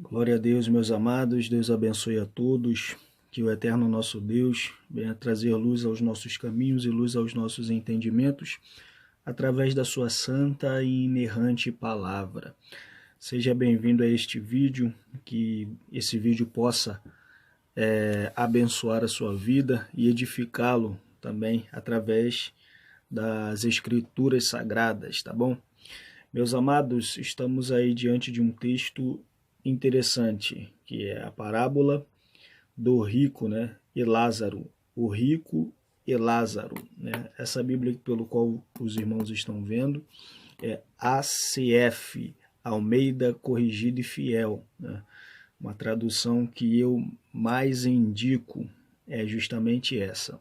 Glória a Deus, meus amados, Deus abençoe a todos, que o eterno nosso Deus venha trazer luz aos nossos caminhos e luz aos nossos entendimentos, através da sua santa e inerrante palavra. Seja bem-vindo a este vídeo, que esse vídeo possa abençoar a sua vida e edificá-lo também através das escrituras sagradas, tá bom? Meus amados, estamos aí diante de um texto interessante, que é a parábola do rico, né, e Lázaro, o rico e Lázaro, né? Essa Bíblia pelo qual os irmãos estão vendo é ACF, Almeida Corrigida e Fiel, né? Uma tradução que eu mais indico é justamente essa.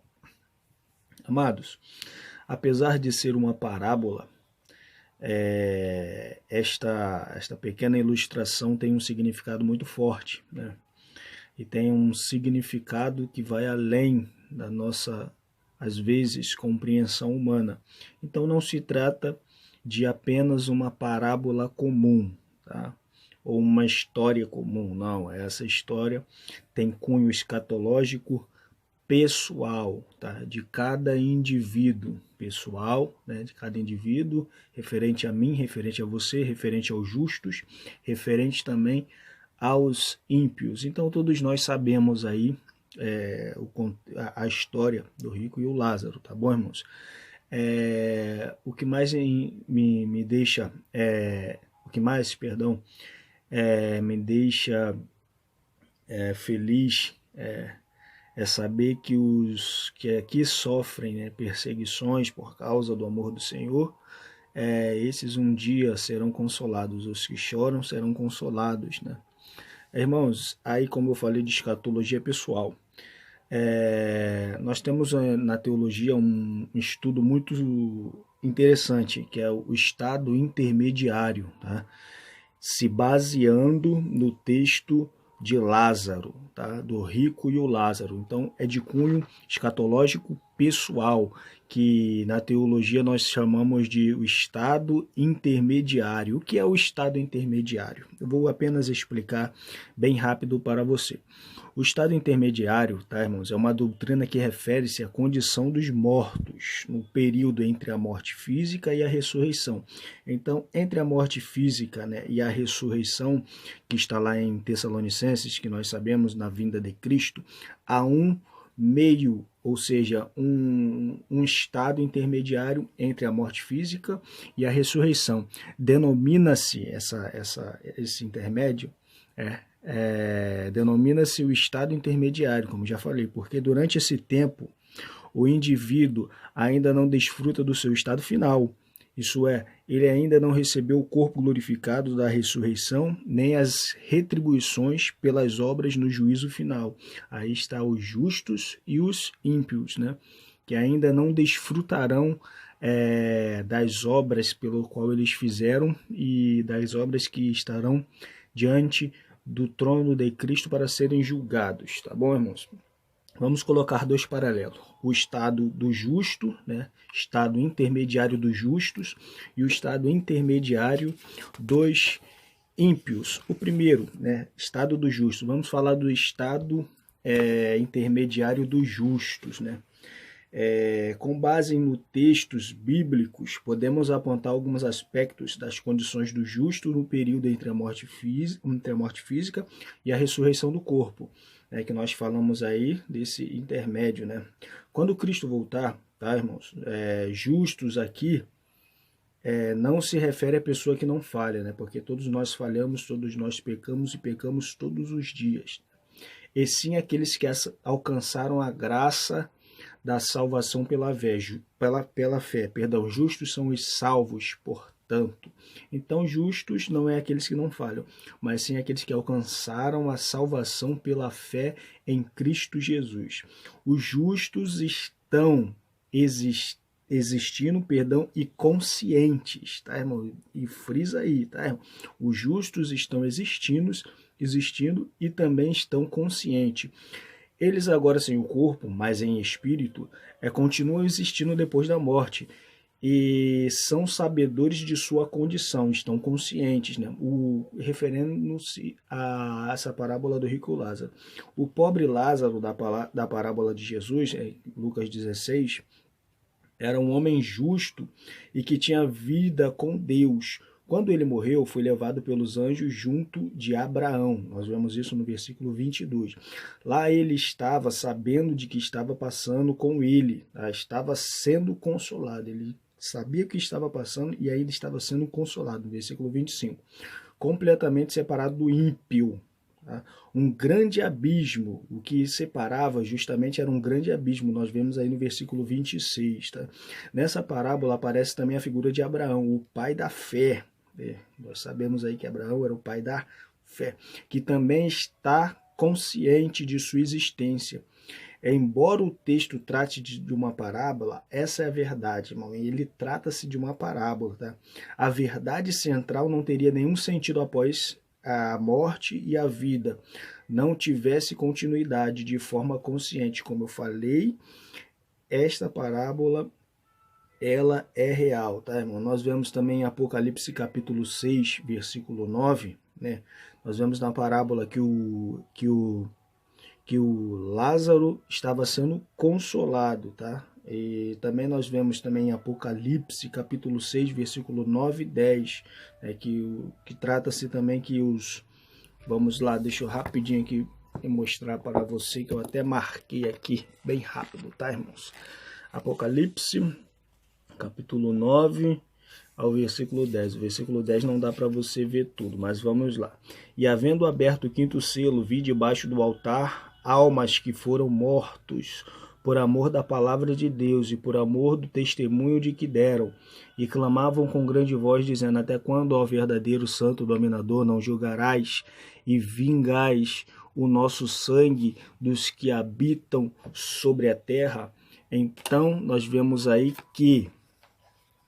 Amados, apesar de ser uma parábola, esta pequena ilustração tem um significado muito forte, né? E tem um significado que vai além da nossa, às vezes, compreensão humana. Então não se trata de apenas uma parábola comum, tá? Ou uma história comum, não. Essa história tem cunho escatológico pessoal, tá? De cada indivíduo, pessoal, né? De cada indivíduo, referente a mim, referente a você, referente aos justos, referente também aos ímpios. Então todos nós sabemos aí a história do rico e o Lázaro, tá bom, irmãos? O que mais me deixa, me deixa feliz é saber que os que aqui sofrem, né, perseguições por causa do amor do Senhor, esses um dia serão consolados. Os que choram serão consolados, né? Irmãos, aí como eu falei de escatologia pessoal, nós temos na teologia um estudo muito interessante, que é o estado intermediário, tá? Se baseando no texto de Lázaro, tá? Do rico e o Lázaro. Então é de cunho escatológico pessoal, que na teologia nós chamamos de o estado intermediário. O que é o estado intermediário? Eu vou apenas explicar bem rápido para você. O estado intermediário, tá, irmãos, é uma doutrina que refere-se à condição dos mortos no período entre a morte física e a ressurreição. Então, entre a morte física, né, e a ressurreição, que está lá em Tessalonicenses, que nós sabemos na vinda de Cristo, há um meio, ou seja, um estado intermediário entre a morte física e a ressurreição. Denomina-se esse intermédio, denomina-se o estado intermediário, como já falei, porque durante esse tempo o indivíduo ainda não desfruta do seu estado final. Isso é, ele ainda não recebeu o corpo glorificado da ressurreição, nem as retribuições pelas obras no juízo final. Aí está os justos e os ímpios, né? Que ainda não desfrutarão das obras pelo qual eles fizeram e das obras que estarão diante do trono de Cristo para serem julgados, tá bom, irmãos? Vamos colocar dois paralelos, o estado do justo, né, estado intermediário dos justos e o estado intermediário dos ímpios. O primeiro, né, estado do justo, vamos falar do estado intermediário dos justos, né? Com base em textos bíblicos, podemos apontar alguns aspectos das condições do justo no período entre a morte física e a ressurreição do corpo, né, que nós falamos aí desse intermédio, né? Quando Cristo voltar, tá, irmãos, justos aqui não se refere à pessoa que não falha, né? Porque todos nós falhamos, todos nós pecamos e pecamos todos os dias. E sim aqueles que alcançaram a graça da salvação pela fé. Justos são os salvos, portanto. Então, justos não é aqueles que não falham, mas sim aqueles que alcançaram a salvação pela fé em Cristo Jesus. Os justos estão existindo, e conscientes, tá, irmão? E frisa aí, tá, irmão? Os justos estão existindo e também estão conscientes. Eles agora sem o corpo, mas em espírito, continuam existindo depois da morte. e são sabedores de sua condição, estão conscientes, né? Referendo-se a essa parábola do rico Lázaro. O pobre Lázaro da parábola de Jesus, Lucas 16, era um homem justo e que tinha vida com Deus. Quando ele morreu, foi levado pelos anjos junto de Abraão. Nós vemos isso no versículo 22. Lá ele estava sabendo de que estava passando com ele, tá? Estava sendo consolado. Ele sabia o que estava passando e ainda estava sendo consolado. No versículo 25. Completamente separado do ímpio. Tá? Um grande abismo, o que separava justamente era um grande abismo, nós vemos aí no versículo 26. Tá? Nessa parábola aparece também a figura de Abraão, o pai da fé. Nós sabemos aí que Abraão era o pai da fé, que também está consciente de sua existência. Embora o texto trate de uma parábola, essa é a verdade, irmão. Ele trata-se de uma parábola. Tá? A verdade central não teria nenhum sentido após a morte e a vida não tivesse continuidade de forma consciente. Como eu falei, esta parábola ela é real, tá, irmão? Nós vemos também em Apocalipse capítulo 6, versículo 9, né? Nós vemos na parábola que o Lázaro estava sendo consolado, tá? E também nós vemos também em Apocalipse, capítulo 6, versículo 9 e 10, que trata-se também que os... Vamos lá, deixa eu rapidinho aqui mostrar para você, que eu até marquei aqui, bem rápido, tá, irmãos? Apocalipse, capítulo 9, ao versículo 10. O versículo 10 não dá para você ver tudo, mas vamos lá. E havendo aberto o quinto selo, vi debaixo do altar almas que foram mortos por amor da palavra de Deus e por amor do testemunho de que deram, e clamavam com grande voz, dizendo: até quando, ó verdadeiro santo dominador, não julgarás e vingais o nosso sangue dos que habitam sobre a terra? Então nós vemos aí que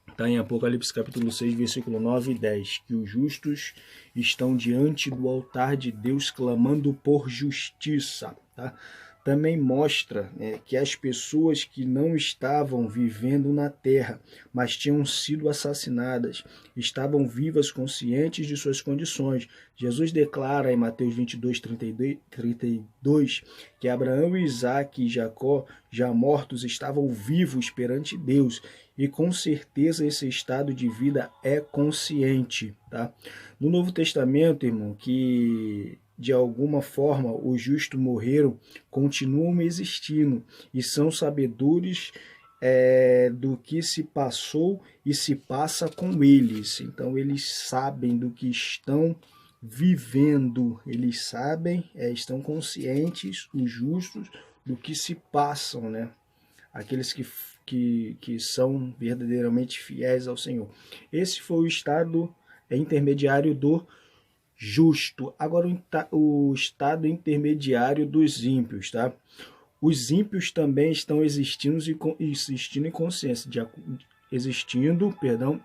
está em Apocalipse capítulo 6, versículo 9 e 10, que os justos estão diante do altar de Deus clamando por justiça. Tá? Também mostra, né, que as pessoas que não estavam vivendo na terra, mas tinham sido assassinadas, estavam vivas, conscientes de suas condições. Jesus declara em Mateus 22, 32 que Abraão, Isaque e Jacó, já mortos, estavam vivos perante Deus. E com certeza esse estado de vida é consciente. Tá? No Novo Testamento, irmão, que de alguma forma os justos morreram, continuam existindo e são sabedores do que se passou e se passa com eles. Então eles sabem do que estão vivendo, eles sabem, estão conscientes, os justos, do que se passam, né? Aqueles que são verdadeiramente fiéis ao Senhor. Esse foi o estado intermediário do justo. Agora o estado intermediário dos ímpios, tá? Os ímpios também estão existindo em consciência,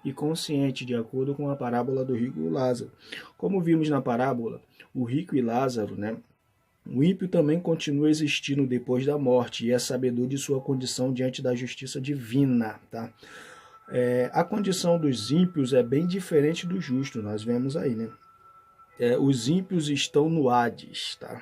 e consciente, de acordo com a parábola do rico e Lázaro. Como vimos na parábola, o rico e Lázaro, né? O ímpio também continua existindo depois da morte e é sabedor de sua condição diante da justiça divina, tá? A condição dos ímpios é bem diferente do justo, nós vemos aí, né? Os ímpios estão no Hades, tá?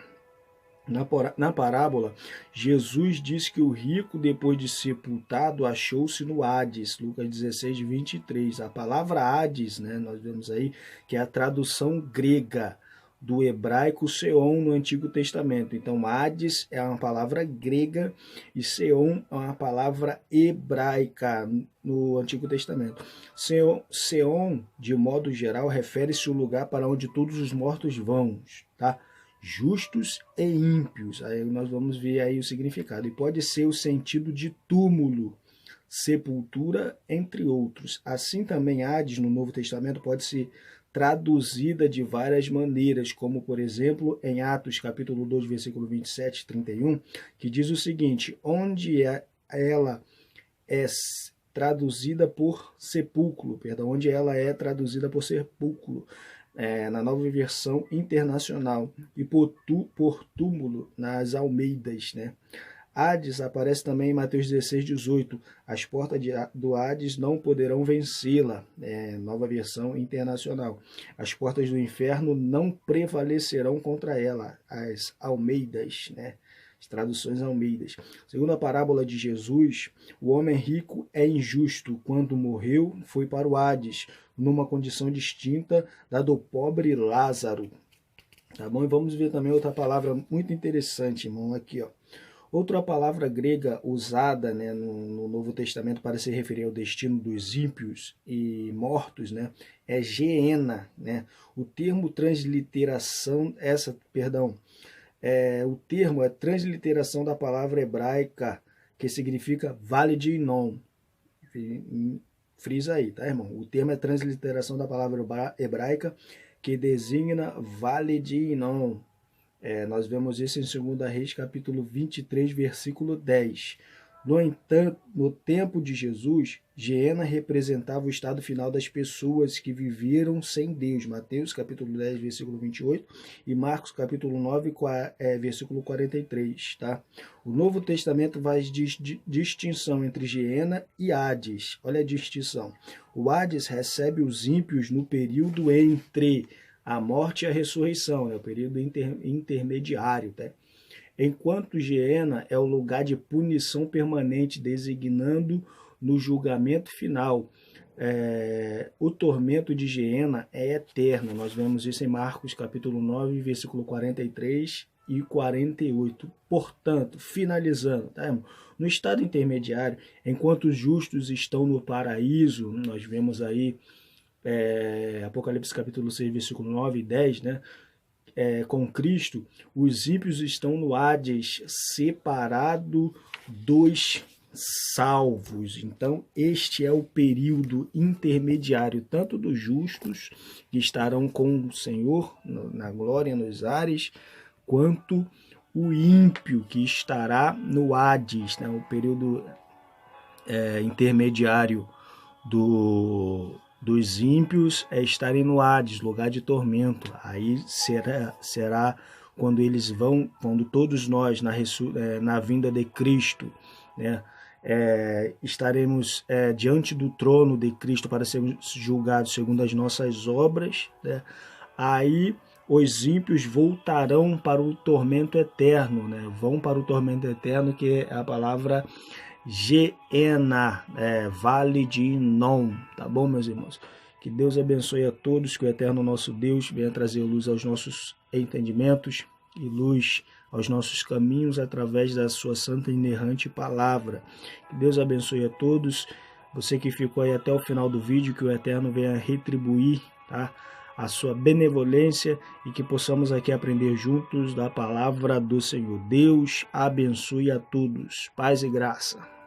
Na parábola, Jesus disse que o rico, depois de sepultado, achou-se no Hades, Lucas 16, 23. A palavra Hades, né, nós vemos aí que é a tradução grega do hebraico Seon no Antigo Testamento. Então, Hades é uma palavra grega e Seon é uma palavra hebraica no Antigo Testamento. Seon, de modo geral, refere-se ao lugar para onde todos os mortos vão, tá? Justos e ímpios. Aí nós vamos ver aí o significado. E pode ser o sentido de túmulo, sepultura, entre outros. Assim também Hades, no Novo Testamento, pode ser traduzida de várias maneiras, como, por exemplo, em Atos, capítulo 2, versículo 27 e 31, que diz o seguinte: onde ela é traduzida por sepulcro, onde ela é traduzida por sepulcro, na Nova Versão Internacional, e por túmulo nas Almeidas, né? Hades aparece também em Mateus 16, 18. As portas do Hades não poderão vencê-la. Nova versão internacional. As portas do inferno não prevalecerão contra ela. As Almeidas, né? As traduções Almeidas. Segundo a parábola de Jesus, o homem rico é injusto. Quando morreu, foi para o Hades, numa condição distinta da do pobre Lázaro. Tá bom? E vamos ver também outra palavra muito interessante, irmão, aqui, ó. Outra palavra grega usada, né, no Novo Testamento para se referir ao destino dos ímpios e mortos, né, é Geena, né? O termo transliteração, o termo é transliteração da palavra hebraica que significa Vale de Inom. Frisa aí, tá, irmão? O termo é transliteração da palavra hebraica que designa Vale de Inom. Nós vemos isso em 2 Reis, capítulo 23, versículo 10. No entanto, no tempo de Jesus, Geena representava o estado final das pessoas que viveram sem Deus. Mateus, capítulo 10, versículo 28, e Marcos, capítulo 9, versículo 43. Tá? O Novo Testamento faz distinção entre Geena e Hades. Olha a distinção. O Hades recebe os ímpios no período entre a morte e a ressurreição, né? O período intermediário, tá? Enquanto Geena é o lugar de punição permanente, designando no julgamento final. O tormento de Geena é eterno. Nós vemos isso em Marcos capítulo 9, versículo 43 e 48. Portanto, finalizando, tá, irmão? No estado intermediário, enquanto os justos estão no paraíso, nós vemos aí Apocalipse capítulo 6, versículo 9 e 10, né? Com Cristo, os ímpios estão no Hades, separado dos salvos. Então, este é o período intermediário, tanto dos justos, que estarão com o Senhor na glória nos ares, quanto o ímpio, que estará no Hades, né? O período intermediário dos ímpios estarem no Hades, lugar de tormento. Aí será quando todos nós, na vinda de Cristo, né, estaremos diante do trono de Cristo para sermos julgados segundo as nossas obras, né? Aí os ímpios voltarão para o tormento eterno, né? Vão para o tormento eterno, que é a palavra Geena, Vale de Inom, tá bom, meus irmãos? Que Deus abençoe a todos, que o eterno nosso Deus venha trazer luz aos nossos entendimentos e luz aos nossos caminhos através da sua santa e inerrante palavra. Que Deus abençoe a todos. Você que ficou aí até o final do vídeo, que o eterno venha retribuir, tá, a sua benevolência e que possamos aqui aprender juntos da palavra do Senhor. Deus abençoe a todos. Paz e graça.